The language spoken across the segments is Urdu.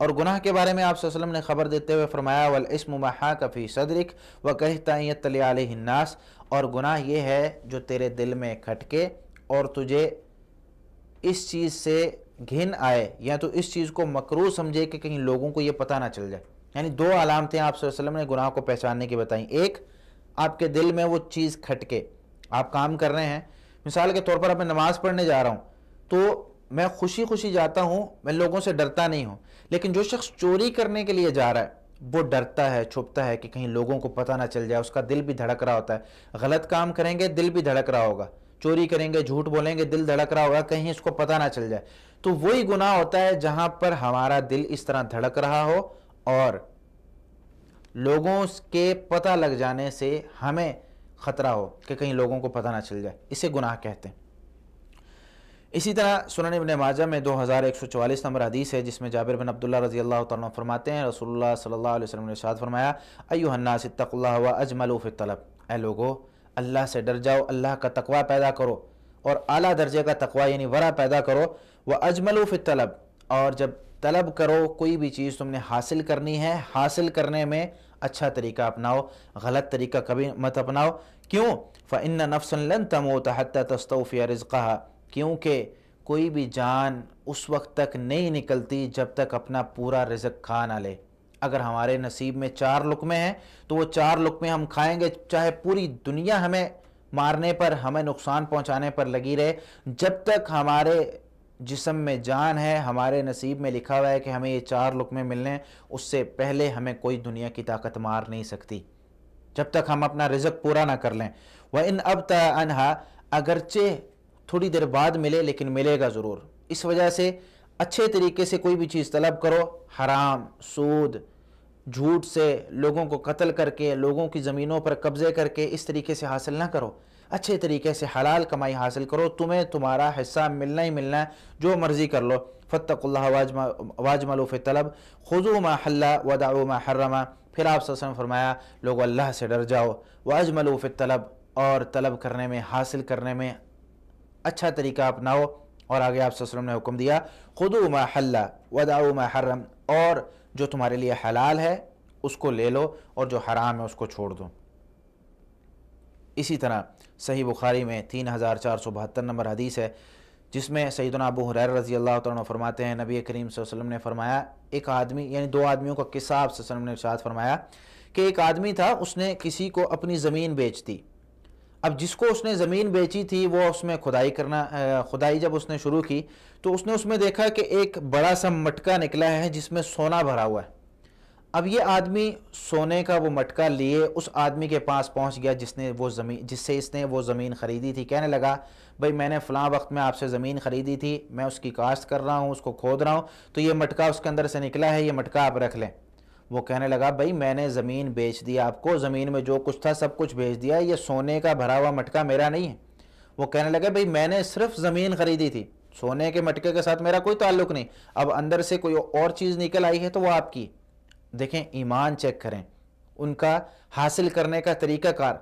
اور گناہ کے بارے میں آپ صلی اللہ علیہ وسلم نے خبر دیتے ہوئے فرمایا والاسم ما حاک فی صدرک وکرہت ان یطلع علیہ الناس، اور گناہ یہ ہے جو تیرے دل میں کھٹکے اور تجھے اس چیز سے گھن آئے یا تو اس چیز کو مکروہ سمجھے کہ کہیں لوگوں کو یہ پتہ نہ چل جائے۔ یعنی دو علامتیں آپ صلی اللہ علیہ وسلم نے گناہ کو پہچاننے کی بتائیں، ایک آپ کے دل میں وہ چیز کھٹکے، آپ کام کر رہے ہیں، مثال کے طور پر اب میں نماز پڑھنے جا رہا ہوں تو میں خوشی خوشی جاتا ہوں، میں لوگوں سے ڈرتا نہیں ہوں، لیکن جو شخص چوری کرنے کے لیے جا رہا ہے وہ ڈرتا ہے، چھپتا ہے کہ کہیں لوگوں کو پتہ نہ چل جائے، اس کا دل بھی دھڑک رہا ہوتا ہے، غلط کام کریں گے دل بھی دھڑک رہا ہوگا، چوری کریں گے جھوٹ بولیں گے دل دھڑک رہا ہوگا کہیں اس کو پتہ نہ چل جائے۔ تو وہی گناہ ہوتا ہے جہاں پر ہمارا دل اس طرح دھڑک رہا ہو اور لوگوں کے پتہ لگ جانے سے ہمیں خطرہ ہو کہ کہیں لوگوں کو پتہ نہ چل جائے، اسے گناہ کہتے ہیں۔ اسی طرح سنن ابن ماجہ میں 2144 نمبر حدیث ہے جس میں جابر بن عبداللہ رضی اللہ تعالیٰ عنہ فرماتے ہیں رسول اللہ صلی اللہ علیہ وسلم نے ارشاد فرمایا ایھا الناس اتقوا اللہ واجملوا فی الطلب، اے لوگو اللہ سے ڈر جاؤ، اللہ کا تقوی پیدا کرو اور اعلیٰ درجے کا تقوی یعنی ورع پیدا کرو، واجملوا فی الطلب، اور جب طلب کرو کوئی بھی چیز تم نے حاصل کرنی ہے، حاصل کرنے میں اچھا طریقہ اپناؤ، غلط طریقہ کبھی مت اپناؤ۔ کیوں؟ فإن نفسا لن تموت حتى تستوفي رزقها، کیونکہ کوئی بھی جان اس وقت تک نہیں نکلتی جب تک اپنا پورا رزق کھا نہ لے۔ اگر ہمارے نصیب میں 4 لقمے ہیں تو وہ 4 لقمے ہم کھائیں گے، چاہے پوری دنیا ہمیں مارنے پر، ہمیں نقصان پہنچانے پر لگی رہے، جب تک ہمارے جسم میں جان ہے، ہمارے نصیب میں لکھا ہوا ہے کہ ہمیں یہ 4 لقمے ملنے ہیں، اس سے پہلے ہمیں کوئی دنیا کی طاقت مار نہیں سکتی جب تک ہم اپنا رزق پورا نہ کر لیں۔ وَإِنْ أَبْتَى عَنْهَا، اگرچہ تھوڑی دیر بعد ملے لیکن ملے گا ضرور۔ اس وجہ سے اچھے طریقے سے کوئی بھی چیز طلب کرو، حرام، سود، جھوٹ سے، لوگوں کو قتل کر کے، لوگوں کی زمینوں پر قبضے کر کے اس طریقے سے حاصل نہ کرو، اچھے طریقے سے حلال کمائی حاصل کرو، تمہیں تمہارا حصہ ملنا ہی ملنا ہے، جو مرضی کر لو۔ فاتقوا اللہ واجملوا فی الطلب خذوا ما حل ودعوا ما حرم، پھر آپ صلی اللہ علیہ وسلم فرمایا لوگو اللہ سے ڈر جاؤ، واجملوا فی الطلب، اور طلب کرنے میں، حاصل کرنے میں اچھا طریقہ اپناؤ، اور آگے آپ صلی اللہ علیہ وسلم نے حکم دیا خذوا ما حل ودعوا ما حرم، اور جو تمہارے لیے حلال ہے اس کو لے لو اور جو حرام ہے اس کو چھوڑ دو۔ اسی طرح صحیح بخاری میں 3472 نمبر حدیث ہے جس میں سیدنا ابو ہریرہ رضی اللہ تعالیٰ عنہ فرماتے ہیں نبی کریم صلی اللہ علیہ وسلم نے فرمایا، ایک آدمی، یعنی 2 آدمیوں کا قصہ آپ صلی اللہ علیہ وسلم نے ارشاد فرمایا کہ ایک آدمی تھا، اس نے کسی کو اپنی زمین بیچ دی۔ اب جس کو اس نے زمین بیچی تھی وہ اس میں کھدائی جب اس نے شروع کی تو اس نے اس میں دیکھا کہ ایک بڑا سا مٹکا نکلا ہے جس میں سونا بھرا ہوا ہے۔ اب یہ آدمی سونے کا وہ مٹکا لیے اس آدمی کے پاس پہنچ گیا جس سے اس نے وہ زمین خریدی تھی، کہنے لگا بھائی میں نے فلاں وقت میں آپ سے زمین خریدی تھی، میں اس کی کاشت کر رہا ہوں، اس کو کھود رہا ہوں، تو یہ مٹکا اس کے اندر سے نکلا ہے، یہ مٹکا آپ رکھ لیں۔ وہ کہنے لگا بھائی میں نے زمین بیچ دیا آپ کو، زمین میں جو کچھ تھا سب کچھ بیچ دیا، یہ سونے کا بھرا ہوا مٹکا میرا نہیں ہے۔ وہ کہنے لگا بھائی میں نے صرف زمین خریدی تھی، سونے کے مٹکے کے ساتھ میرا کوئی تعلق نہیں، اب اندر سے کوئی اور چیز نکل آئی ہے تو وہ آپ کی۔ دیکھیں ایمان چیک کریں، ان کا حاصل کرنے کا طریقہ کار۔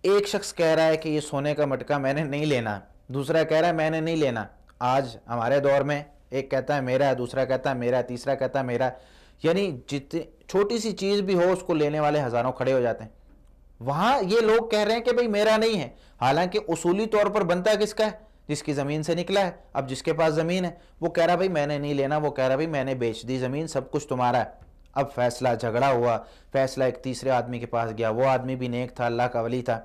ایک شخص کہہ رہا ہے کہ یہ سونے کا مٹکا میں نے نہیں لینا، دوسرا کہہ رہا ہے میں نے نہیں لینا۔ آج ہمارے دور میں ایک کہتا ہے میرا ہے، دوسرا کہتا ہے میرا ہے، تیسرا کہتا ہے میرا، یعنی جتنی چھوٹی سی چیز بھی ہو اس کو لینے والے ہزاروں کھڑے ہو جاتے ہیں۔ وہاں یہ لوگ کہہ رہے ہیں کہ بھئی میرا نہیں ہے، حالانکہ اصولی طور پر بنتا کس کا ہے؟ جس کی زمین سے نکلا ہے۔ اب جس کے پاس زمین ہے وہ کہہ رہا بھئی میں نے نہیں لینا، وہ کہہ رہا بھئی میں نے بیچ دی زمین، سب کچھ تمہارا ہے۔ اب فیصلہ جھگڑا ہوا، فیصلہ ایک تیسرے آدمی کے پاس گیا، وہ آدمی بھی نیک تھا، اللہ کا ولی تھا۔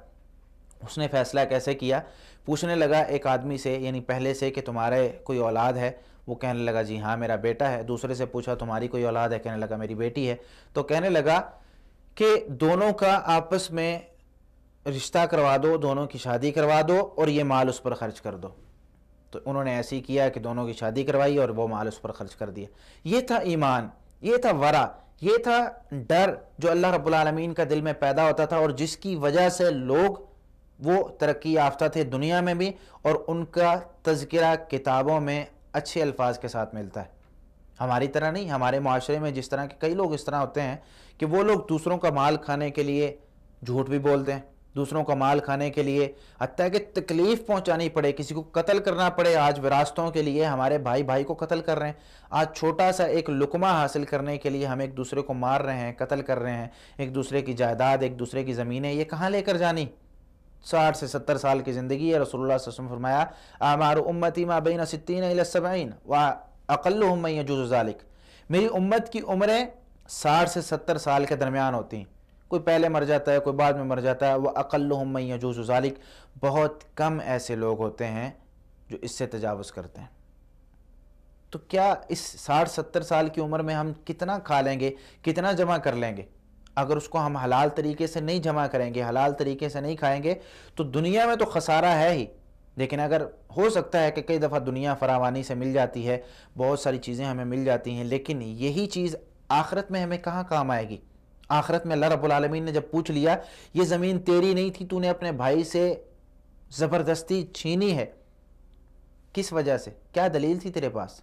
اس نے فیصلہ کیسے کیا؟ پوچھنے لگا ایک آدمی سے، یعنی پہلے سے، کہ تمہارے کوئی اولاد ہے؟ وہ کہنے لگا جی ہاں میرا بیٹا ہے۔ دوسرے سے پوچھا تمہاری کوئی اولاد ہے؟ کہنے لگا میری بیٹی ہے۔ تو کہنے لگا کہ دونوں کا آپس میں رشتہ کروا دو، دونوں کی شادی کروا دو اور یہ مال اس پر خرچ کر دو۔ تو انہوں نے ایسے ہی کیا کہ دونوں کی شادی کروائی اور وہ مال اس پر خرچ کر دیا۔ یہ تھا ایمان، یہ تھا ورع، یہ تھا ڈر جو اللہ رب العالمین کا دل میں پیدا ہوتا تھا، اور جس کی وجہ سے لوگ وہ ترقی یافتہ تھے دنیا میں بھی، اور ان کا تذکرہ کتابوں میں اچھے الفاظ کے ساتھ ملتا ہے۔ ہماری طرح نہیں، ہمارے معاشرے میں جس طرح کے کئی لوگ اس طرح ہوتے ہیں کہ وہ لوگ دوسروں کا مال کھانے کے لیے جھوٹ بھی بولتے ہیں، دوسروں کا مال کھانے کے لیے، حتیٰ کہ تکلیف پہنچانی پڑے، کسی کو قتل کرنا پڑے۔ آج وراثتوں کے لیے ہمارے بھائی بھائی کو قتل کر رہے ہیں، آج چھوٹا سا ایک لقمہ حاصل کرنے کے لیے ہم ایک دوسرے کو مار رہے ہیں، قتل کر رہے ہیں، ایک دوسرے کی جائیداد، ایک دوسرے کی زمینیں، یہ کہاں لے کر جانی؟ 60 سے 70 سال کی زندگی ہے۔ رسول اللہ صلی اللہ علیہ وسلم فرمایا اعمار امتی ما بین 60 الی 70 واقلهم من یجوز ذلک، میری امت کی عمریں 60 سے 70 سال کے درمیان ہوتی ہیں، کوئی پہلے مر جاتا ہے، کوئی بعد میں مر جاتا ہے۔ واقلهم من یجوز ذلک، بہت کم ایسے لوگ ہوتے ہیں جو اس سے تجاوز کرتے ہیں۔ تو کیا اس 60-70 سال کی عمر میں ہم کتنا کھا لیں گے، کتنا جمع کر لیں گے؟ اگر اس کو ہم حلال طریقے سے نہیں جمع کریں گے، حلال طریقے سے نہیں کھائیں گے، تو دنیا میں تو خسارہ ہے ہی، لیکن اگر ہو سکتا ہے کہ کئی دفعہ دنیا فراوانی سے مل جاتی ہے، بہت ساری چیزیں ہمیں مل جاتی ہیں، لیکن یہی چیز آخرت میں ہمیں کہاں کام آئے گی؟ آخرت میں اللہ رب العالمین نے جب پوچھ لیا یہ زمین تیری نہیں تھی، تو نے اپنے بھائی سے زبردستی چھینی ہے، کس وجہ سے؟ کیا دلیل تھی تیرے پاس؟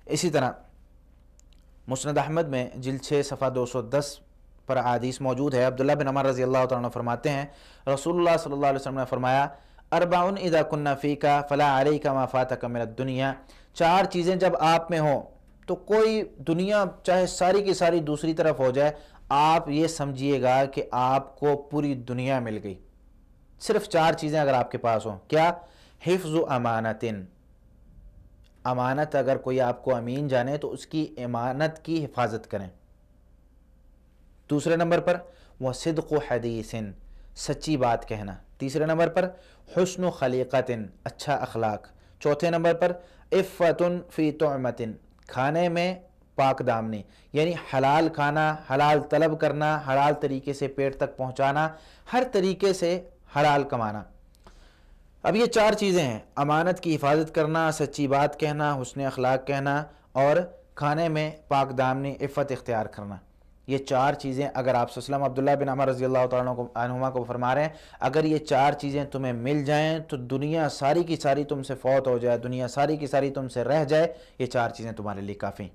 اسی طرح مسند احمد میں جلد 6 صفحہ 210 پر حدیث موجود ہے۔ عبداللہ بن عمر رضی اللہ تعالیٰ عنہ فرماتے ہیں رسول اللہ صلی اللہ علیہ وسلم نے فرمایا اربعن اذا کن فیک فلا علیک ما فاتک من الدنیا، 4 چیزیں جب آپ میں ہوں تو کوئی دنیا چاہے ساری کی ساری دوسری طرف ہو جائے، آپ یہ سمجھیے گا کہ آپ کو پوری دنیا مل گئی۔ صرف 4 چیزیں اگر آپ کے پاس ہوں، کیا؟ حفظ امانت، امانت، اگر کوئی آپ کو امین جانے تو اس کی امانت کی حفاظت کریں۔ دوسرے نمبر پر وصدق حدیث، سچی بات کہنا۔ تیسرے نمبر پر حسن خلیقت، اچھا اخلاق۔ چوتھے نمبر پر عفت فی طعمت، کھانے میں پاک دامنی، یعنی حلال کھانا، حلال طلب کرنا، حلال طریقے سے پیٹ تک پہنچانا، ہر طریقے سے حلال کمانا۔ اب یہ 4 چیزیں ہیں، امانت کی حفاظت کرنا، سچی بات کہنا، حسن اخلاق کہنا، اور کھانے میں پاک دامنی، عفت اختیار کرنا۔ یہ 4 چیزیں اگر آپ صلی اللہ علیہ وسلم عبداللہ بن عمر رضی اللہ تعالیٰ عنہما کو فرما رہے ہیں، اگر یہ 4 چیزیں تمہیں مل جائیں تو دنیا ساری کی ساری تم سے فوت ہو جائے، دنیا ساری کی ساری تم سے رہ جائے، یہ 4 چیزیں تمہارے لیے کافی۔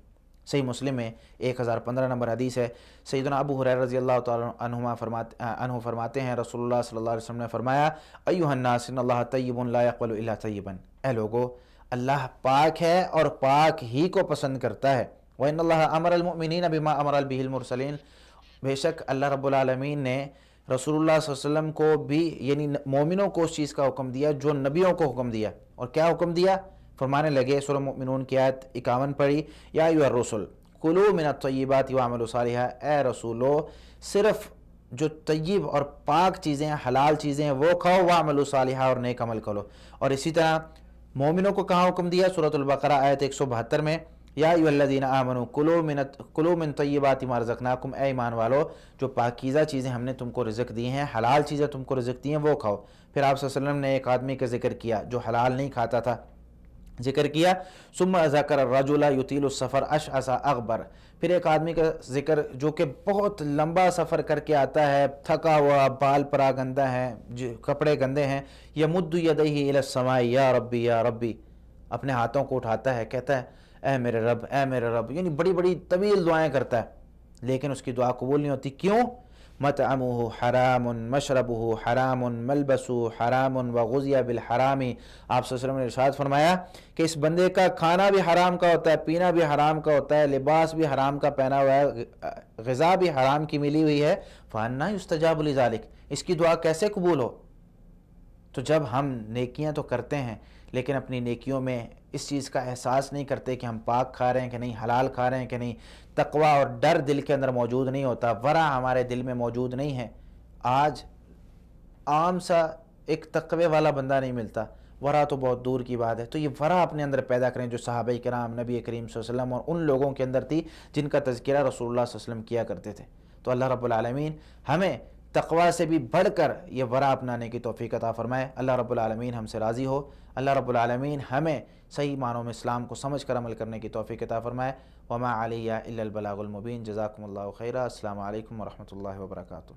صحیح مسلم میں 1015 نمبر حدیث ہے۔ سیدنا ابو ہریرہ رضی اللہ تعالیٰ عنہ فرماتے ہیں رسول اللہ صلی اللہ علیہ وسلم نے فرمایا ایھا الناس ان اللہ طیب لا یقبل الا طیبا، اے لوگو اللہ پاک ہے اور پاک ہی کو پسند کرتا ہے۔ وَإِنَّ اللَّهَ أَمَرَ الْمُؤْمِنِينَ بِمَا أَمَرَ بِهِ الْمُرْسَلِينَ، بے شک اللہ رب العالمین نے رسول اللہ صلی اللہ علیہ وسلم کو بھی، یعنی مومنوں کو اس چیز کا حکم دیا جو نبیوں کو حکم دیا۔ اور کیا حکم دیا؟ فرمانے لگے، سورہ مومنون کی آیت 51 پڑھی، یا ایھا الرسل کلوا من الطیبات واعملوا صالحا، اے رسولو صرف جو طیب اور پاک چیزیں، حلال چیزیں ہیں وہ کھاؤ، واعملوا صالحا، اور نیک عمل کرو۔ اور اسی طرح مومنوں کو کہاں حکم دیا؟ سورۃ البقرہ آیت 172 میں، یا ایھا الذین آمنوا کلوا من طیبات ما رزقناکم، اے ایمان والو جو پاکیزہ چیزیں ہم نے تم کو رزق دی ہیں، حلال چیزیں تم کو رزق دی ہیں وہ کھاؤ۔ پھر آپ صلی اللہ علیہ وسلم نے ایک آدمی کا ذکر کیا جو حلال نہیں کھاتا تھا، ذکر کیا ثم ذکر الرجل یطیل السفر اشعث اغبر، پھر ایک آدمی کا ذکر جو کہ بہت لمبا سفر کر کے آتا ہے، تھکا ہوا، بال پرا گندہ ہے، کپڑے گندے ہیں، یمد یدیہ الی السماء یا ربی یا ربی، اپنے ہاتھوں کو اٹھاتا ہے، کہتا ہے اے میرے رب اے میرے رب، یعنی بڑی بڑی طویل دعائیں کرتا ہے، لیکن اس کی دعا قبول نہیں ہوتی۔ کیوں؟ مطعمہ حرام مشربہ حرام ملبسہ حرام وغذی بالحرام، آپ صلی اللہ علیہ وسلم نے ارشاد فرمایا کہ اس بندے کا کھانا بھی حرام کا ہوتا ہے، پینا بھی حرام کا ہوتا ہے، لباس بھی حرام کا پہنا ہوا ہے، غذا بھی حرام کی ملی ہوئی ہے، فأنی یستجاب لذلک، اس کی دعا کیسے قبول ہو؟ تو جب ہم نیکیاں تو کرتے ہیں لیکن اپنی نیکیوں میں اس چیز کا احساس نہیں کرتے کہ ہم پاک کھا رہے ہیں کہ نہیں، حلال کھا رہے ہیں کہ نہیں، تقوی اور ڈر دل کے اندر موجود نہیں ہوتا، ورع ہمارے دل میں موجود نہیں ہے۔ آج عام سا ایک تقوی والا بندہ نہیں ملتا، ورع تو بہت دور کی بات ہے۔ تو یہ ورع اپنے اندر پیدا کریں جو صحابہ کرام، نبی کریم صلی اللہ علیہ وسلم اور ان لوگوں کے اندر تھی جن کا تذکرہ رسول اللہ صلی اللہ علیہ وسلم کیا کرتے تھے۔ تو اللہ رب العالمین ہمیں تقوی سے بھی بڑھ کر یہ ورع اپنانے کی توفیق عطا فرمائے۔ اللہ رب العالمین ہم سے راضی ہو، اللہ رب العالمین ہمیں صحیح معنوں میں اسلام کو سمجھ کر عمل کرنے کی توفیق عطا فرمائے۔ وما علیہ الا البلاغ المبین۔ جزاکم اللہ خیرا۔ السلام علیکم ورحمۃ اللہ وبرکاتہ۔